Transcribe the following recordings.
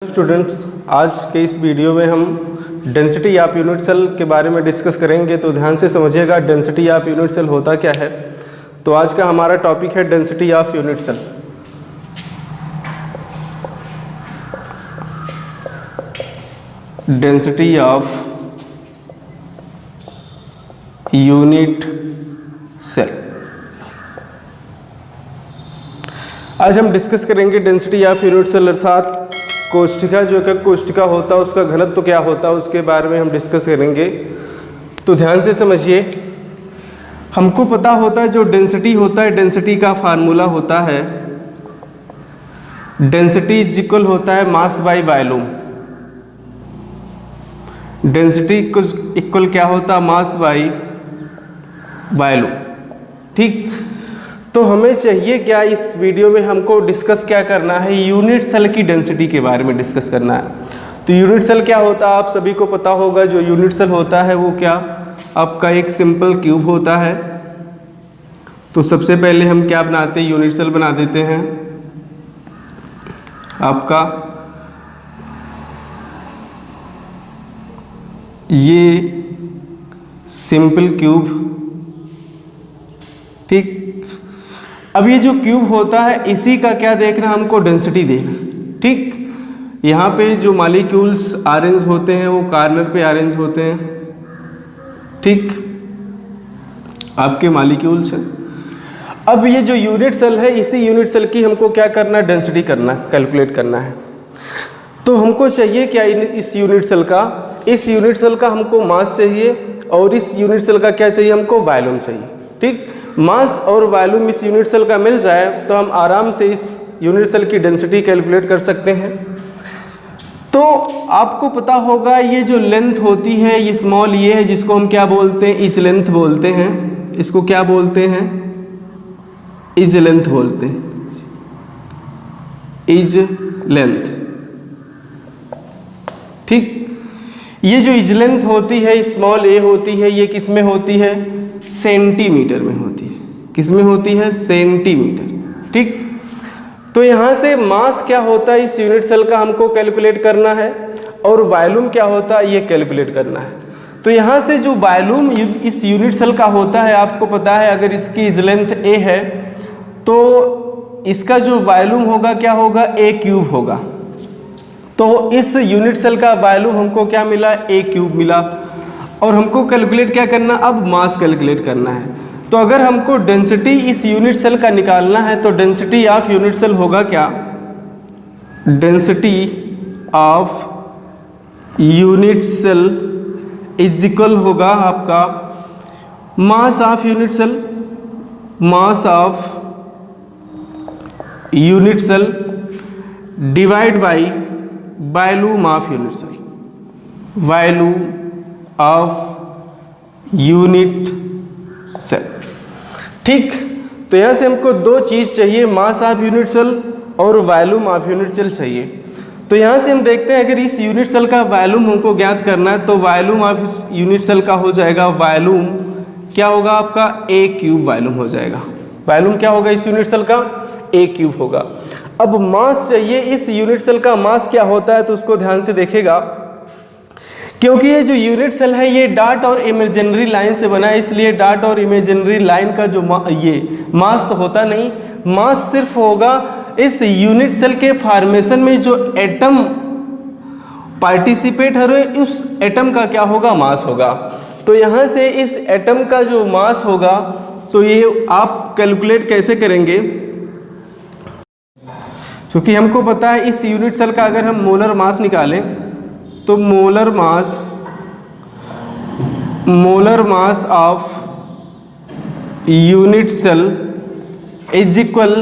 Students, आज के इस वीडियो में हम डेंसिटी ऑफ यूनिट सेल के बारे में डिस्कस करेंगे। तो ध्यान से समझिएगा डेंसिटी ऑफ यूनिट सेल होता क्या है। तो आज का हमारा टॉपिक है density of unit cell. Density of unit cell. आज हम डिस्कस करेंगे डेंसिटी ऑफ यूनिट सेल, अर्थात कोशिका जो एक कोशिका होता है उसका घनत्व क्या होता है उसके बारे में हम डिस्कस करेंगे। तो ध्यान से समझिए, हमको पता होता है जो डेंसिटी होता है, डेंसिटी का फार्मूला होता है डेंसिटी इज इक्वल होता है mass by volume. Density equal क्या होता है, मास बाय वॉल्यूम। ठीक, तो हमें चाहिए क्या, इस वीडियो में हमको डिस्कस क्या करना है, यूनिट सेल की डेंसिटी के बारे में डिस्कस करना है। तो यूनिट सेल क्या होता है आप सभी को पता होगा। जो यूनिट सेल होता है वो क्या, आपका एक सिंपल क्यूब होता है। तो सबसे पहले हम क्या बनाते हैं, यूनिट सेल बना देते हैं। आपका ये सिंपल क्यूब, ठीक। अब ये जो क्यूब होता है इसी का क्या देखना, हमको डेंसिटी देखना, ठीक। यहाँ पे जो मॉलिक्यूल्स अरेंज होते हैं वो कॉर्नर पे अरेंज होते हैं, ठीक, आपके मॉलिक्यूल्स हैं। अब ये जो यूनिट सेल है, इसी यूनिट सेल की हमको क्या करना है, डेंसिटी करना, कैलकुलेट करना है। तो हमको चाहिए क्या, इस यूनिट सेल का, इस यूनिट सेल का हमको मास चाहिए और इस यूनिट सेल का क्या चाहिए, हमको वॉल्यूम चाहिए, ठीक। मास और वॉल्यूम इस यूनिट सेल का मिल जाए तो हम आराम से इस यूनिट सेल की डेंसिटी कैलकुलेट कर सकते हैं। तो आपको पता होगा ये जो लेंथ होती है, ये स्मॉल ये है जिसको हम क्या बोलते हैं, इज लेंथ बोलते हैं। इसको क्या बोलते हैं, इज लेंथ बोलते हैं, इज लेंथ, ठीक। ये जो इज लेंथ होती है, स्मॉल ए होती है, ये किस में होती है, सेंटीमीटर में होती है। किस में होती है, सेंटीमीटर, ठीक। तो यहाँ से मास क्या होता है इस यूनिट सेल का हमको कैलकुलेट करना है और वॉल्यूम क्या होता है ये कैलकुलेट करना है। तो यहाँ से जो वॉल्यूम इस यूनिट सेल का होता है, आपको पता है अगर इसकी इज लेंथ ए है तो इसका जो वॉल्यूम होगा क्या होगा, ए क्यूब होगा। तो इस यूनिट सेल का वॉल्यूम हमको क्या मिला, ए क्यूब मिला। और हमको कैलकुलेट क्या करना, अब मास कैलकुलेट करना है। तो अगर हमको डेंसिटी इस यूनिट सेल का निकालना है तो डेंसिटी ऑफ यूनिट सेल होगा क्या, density of unit cell is equal होगा आपका mass of unit cell, mass of unit cell divide by volume of unit cell, volume of unit cell, ठीक। तो यहाँ से हमको दो चीज़ चाहिए, मास ऑफ यूनिट सेल और वॉल्यूम ऑफ यूनिट सेल चाहिए। तो यहाँ से हम देखते हैं अगर इस यूनिट सेल का वॉल्यूम हमको ज्ञात करना है तो वॉल्यूम ऑफ इस यूनिट सेल का हो जाएगा, वॉल्यूम क्या होगा आपका, ए क्यूब वॉल्यूम हो जाएगा। वॉल्यूम क्या होगा इस यूनिट सेल का, ए क्यूब होगा। अब मास चाहिए, इस यूनिट सेल का मास क्या होता है तो उसको ध्यान से देखेगा, क्योंकि ये जो यूनिट सेल है ये डॉट और इमेजिनरी लाइन से बना है, इसलिए डॉट और इमेजिनरी लाइन का जो ये मास तो होता नहीं। मास सिर्फ होगा इस यूनिट सेल के फॉर्मेशन में जो एटम पार्टिसिपेट हो रहे उस एटम का क्या होगा, मास होगा। तो यहाँ से इस एटम का जो मास होगा तो ये आप कैलकुलेट कैसे करेंगे, क्योंकि हमको पता है इस यूनिट सेल का अगर हम मोलर मास निकालें तो molar mass of unit cell is equal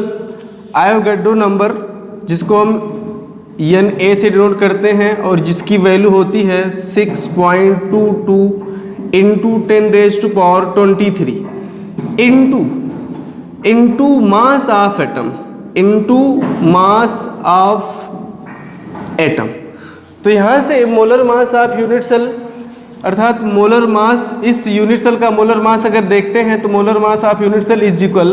Avogadro number, जिसको हम Na से डिनोट करते हैं और जिसकी वैल्यू होती है 6.22 into 10⁻23 into mass of atom, into mass of atom. तो यहाँ से molar mass of unit cell, अर्थात मोलर मास, इस यूनिट सेल का मोलर मास अगर देखते हैं तो molar mass of unit cell is equal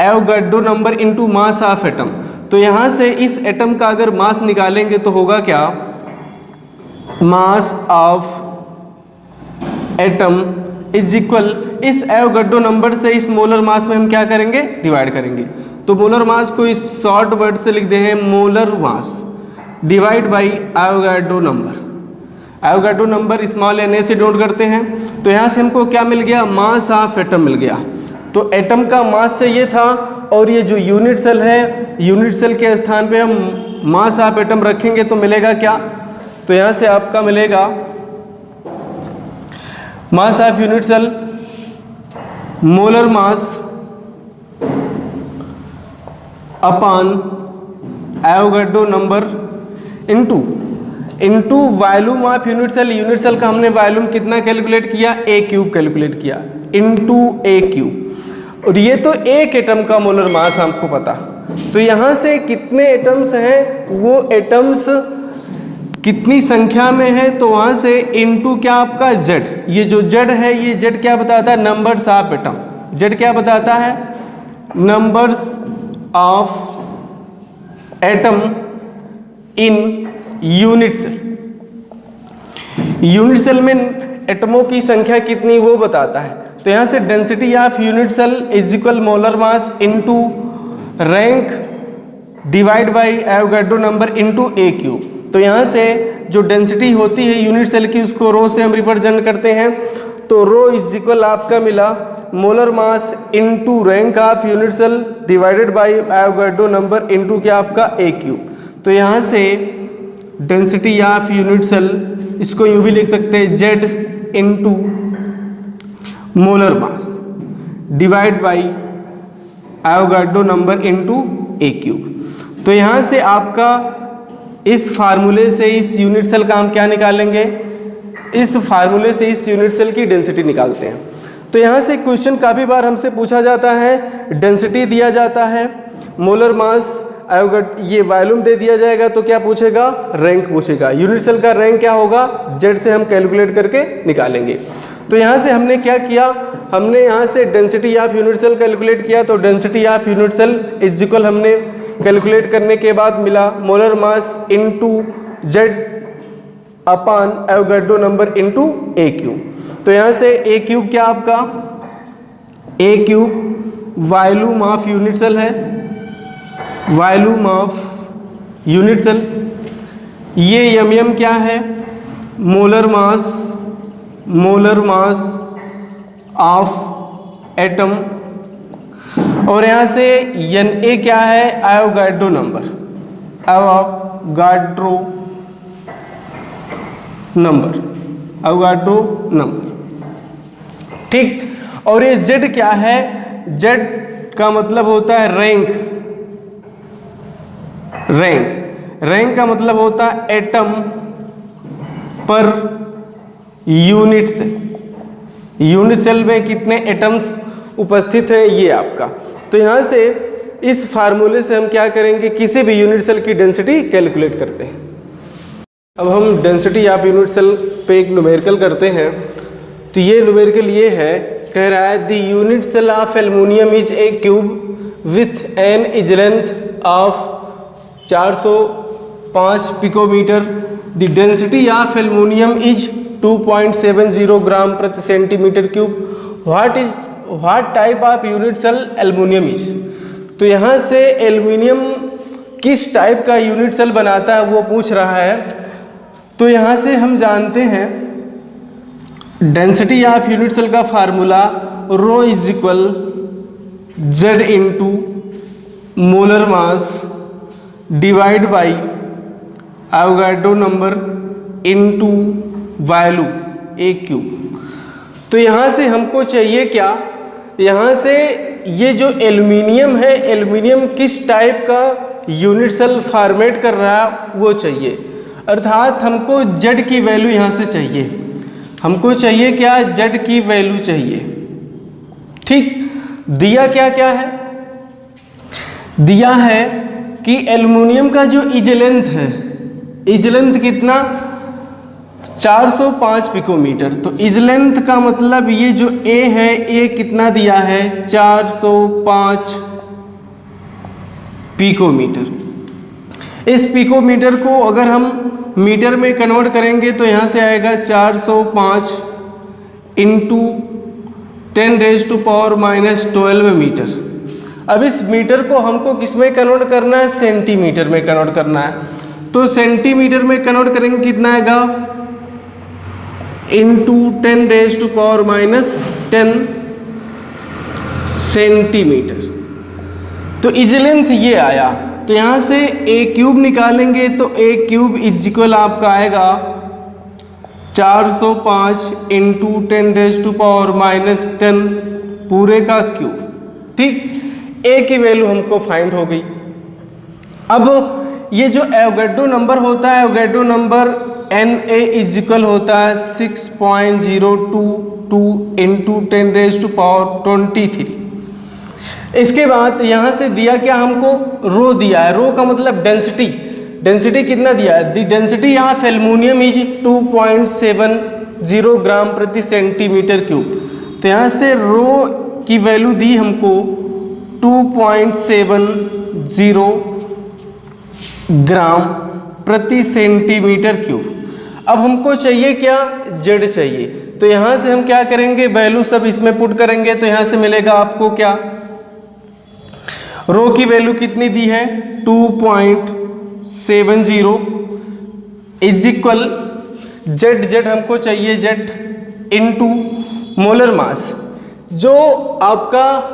Avogadro number into mass of atom. तो यहाँ से इस एटम का अगर मास निकालेंगे तो होगा क्या, मास ऑफ एटम इज इक्वल, इस एवोगाड्रो नंबर से इस मोलर मास में हम क्या करेंगे, डिवाइड करेंगे। तो मोलर मास को इस शॉर्ट वर्ड से लिख दे हैं molar mass divide by Avogadro number. Avogadro number small n से डिनोट करते हैं। तो यहाँ से हमको क्या मिल गया, मास ऑफ एटम मिल गया। तो एटम का मास चाहिए था और ये जो यूनिट सेल है, यूनिट सेल के स्थान पे हम मास ऑफ एटम रखेंगे तो मिलेगा क्या, तो यहाँ से आपका मिलेगा mass of unit cell molar mass upon Avogadro number into volume of unit cell. Unit cell का हमने वॉल्यूम कितना कैलकुलेट किया, a क्यूब कैलकुलेट किया, इनटू a क्यूब। और ये तो एक एटम का मोलर मास हमको पता, तो यहाँ से कितने एटम्स हैं, वो एटम्स कितनी संख्या में है, तो वहाँ से इनटू क्या आपका z। ये जो z है, ये z क्या बताता है, नंबर्स ऑफ एटम। z क्या बताता है, numbers of atom in unit cell. Unit cell में एटमों की संख्या कितनी वो बताता है। तो यहाँ से density of unit cell is equal molar mass into rank divide by Avogadro number into a cube. तो यहाँ से जो डेंसिटी होती है यूनिट सेल की, उसको रो से हम रिप्रेजेंट करते हैं। तो रो इज इक्वल आपका मिला molar mass into rank of unit cell divided by Avogadro number into क्या आपका a क्यूब। तो यहाँ से डेंसिटी ऑफ यूनिट सेल, इसको यूं भी लिख सकते हैं z into molar mass divide by Avogadro number into a cube. तो यहाँ से आपका इस फार्मूले से इस यूनिट सेल का हम क्या निकालेंगे, इस फार्मूले से इस यूनिट सेल की डेंसिटी निकालते हैं। तो यहाँ से क्वेश्चन काफ़ी बार हमसे पूछा जाता है, डेंसिटी दिया जाता है, मोलर मास ये वॉल्यूम दे दिया जाएगा, तो क्या पूछेगा, रैंक पूछेगा। यूनिट सेल का रैंक क्या होगा, जेड से हम कैलकुलेट करके निकालेंगे। तो यहाँ से हमने क्या किया, हमने यहाँ से density of unit cell calculate किया। तो density of unit cell is equal हमने कैलकुलेट करने के बाद मिला molar mass into Z upon Avogadro number into a cube. तो यहाँ से a क्यूब क्या आपका, a cube volume of unit cell है, वॉल्यूम ऑफ यूनिट सेल। ये mm क्या है, मोलर मास ऑफ एटम। और यहाँ से Na क्या है, एवोगाड्रो नंबर, एवोगाड्रो नंबर, ठीक। और ये Z क्या है, Z का मतलब होता है रैंक का मतलब होता है atom per unit cell. Unit cell में कितने एटम्स उपस्थित हैं, ये आपका। तो यहाँ से इस फार्मूले से हम क्या करेंगे, किसी भी यूनिट सेल की डेंसिटी कैलकुलेट करते हैं। अब हम डेंसिटी ऑफ यूनिट सेल पे एक न्यूमेरिकल करते हैं। तो ये न्यूमेरिकल ये है, कह रहा है the unit cell of aluminium is a cube with an edge length of 405 picometre. The density of aluminium is 2.70 gram प्रति centimetre cube. What type of unit cell aluminium is. तो यहाँ से एल्युमिनियम किस टाइप का unit cell बनाता है वो पूछ रहा है। तो यहाँ से हम जानते हैं डेंसिटी ऑफ यूनिट सेल का formula rho is equal Z into molar mass divide by Avogadro number into volume a cube. तो यहाँ से हमको चाहिए क्या, यहाँ से ये जो एल्युमिनियम है, एल्युमिनियम किस टाइप का यूनिट सेल फॉर्मेट कर रहा है वो चाहिए। अर्थात हमको Z की वैल्यू यहाँ से चाहिए, हमको चाहिए क्या, Z की वैल्यू चाहिए, ठीक। दिया क्या क्या है, दिया है कि एल्युमिनियम का जो इज लेंथ है, इज लेंथ कितना, 405 पिकोमीटर। तो इज लेंथ का मतलब ये जो A है, A कितना दिया है, 405 पिकोमीटर। इस पिकोमीटर को अगर हम मीटर में कन्वर्ट करेंगे तो यहाँ से आएगा 405 इंटू 10⁻⁻12 मीटर। अब इस मीटर को हमको किस में कन्वर्ट करना है, सेंटीमीटर में कन्वर्ट करना है। तो सेंटीमीटर में कन्वर्ट करेंगे कितना आएगा, इंटू 10⁻⁻10 सेंटीमीटर। तो इज लेंथ ये आया। तो यहाँ से ए क्यूब निकालेंगे तो ए क्यूब इज इक्वल आपका आएगा 405 इंटू 10⁻⁻10 पूरे का क्यूब। ठीक, ए की वैल्यू हमको फाइंड हो गई। अब ये जो एवोगैड्रो नंबर होता है, Avogadro number Na is equal होता है 6.022 इंटू 10⁻23। इसके बाद यहाँ से दिया क्या हमको, रो दिया है। रो का मतलब डेंसिटी। डेंसिटी कितना दिया है, दी डेंसिटी यहाँ ऑफ एल्युमिनियम इज 2.70 ग्राम प्रति सेंटीमीटर क्यूब। तो यहाँ से रो की वैल्यू दी हमको 2.70 ग्राम प्रति सेंटीमीटर क्यूब। अब हमको चाहिए क्या, जेड चाहिए। तो यहाँ से हम क्या करेंगे, वैल्यू सब इसमें पुट करेंगे। तो यहाँ से मिलेगा आपको क्या, रो की वैल्यू कितनी दी है 2.70 इज इक्वल जेड हमको चाहिए जेड इनटू मोलर मास। जो आपका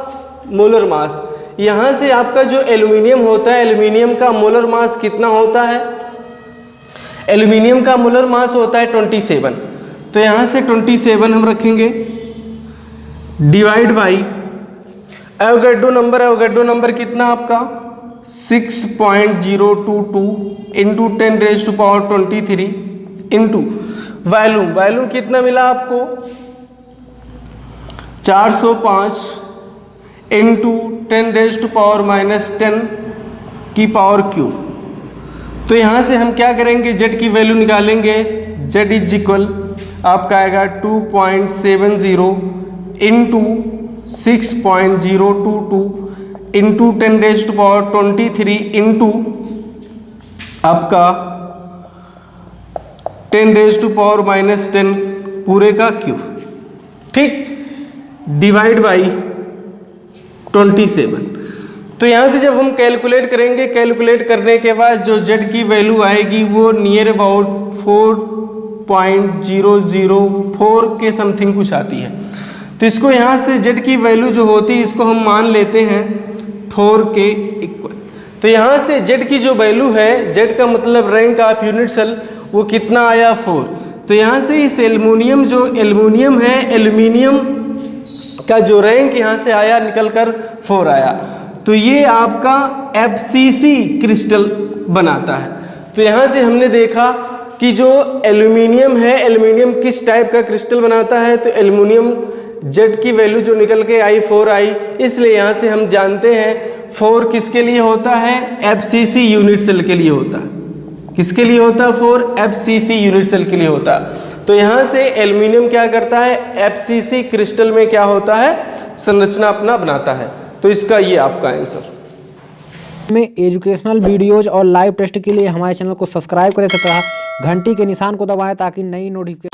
मोलर मास, यहाँ से आपका जो एल्युमिनियम होता है, एल्युमिनियम का मोलर मास कितना होता है, एल्युमिनियम का मोलर मास होता है 27। तो यहाँ से 27 हम रखेंगे divide by Avogadro number. Avogadro number कितना आपका 6.022 इंटू 10⁻23 इंटू वॉल्यूम। वॉल्यूम कितना मिला आपको 405 इंटू 10⁻⁻10 की पावर क्यूब। तो यहाँ से हम क्या करेंगे, जेड की वैल्यू निकालेंगे। जेड इज इक्वल आपका आएगा 2.70 इंटू 6.022 इंटू 10⁻23 इंटू आपका 10⁻⁻10 पूरे का क्यूब। ठीक, डिवाइड बाई 27। तो यहाँ से जब हम कैलकुलेट करेंगे, कैलकुलेट करने के बाद जो जेड की वैल्यू आएगी वो नियर अबाउट 4.004 के समथिंग कुछ आती है। तो इसको यहाँ से जेड की वैल्यू जो होती है इसको हम मान लेते हैं 4 के इक्वल। तो यहाँ से जेड की जो वैल्यू है, जेड का मतलब रैंक ऑफ यूनिट सेल, वो कितना आया 4। तो यहाँ से इस एल्युमिनियम जो एल्युमिनियम है, एल्युमिनियम का जो रैंक यहाँ से आया निकल कर 4 आया। तो ये आपका FCC क्रिस्टल बनाता है। तो यहाँ से हमने देखा कि जो एल्युमिनियम है, एल्युमिनियम किस टाइप का क्रिस्टल बनाता है। तो एल्युमिनियम जेड की वैल्यू जो निकल के आई 4 आई, इसलिए यहाँ से हम जानते हैं 4 किसके लिए होता है, FCC यूनिट सेल के लिए होता है। किसके लिए होता है 4, FCC यूनिट सेल के लिए होता है। तो यहाँ से एल्युमिनियम क्या करता है, FCC क्रिस्टल में क्या होता है, संरचना अपना बनाता है। तो इसका ये आपका आंसर। में एजुकेशनल वीडियोज और लाइव टेस्ट के लिए हमारे चैनल को सब्सक्राइब करें तथा घंटी के निशान को दबाएं ताकि नई नोटिफिकेशन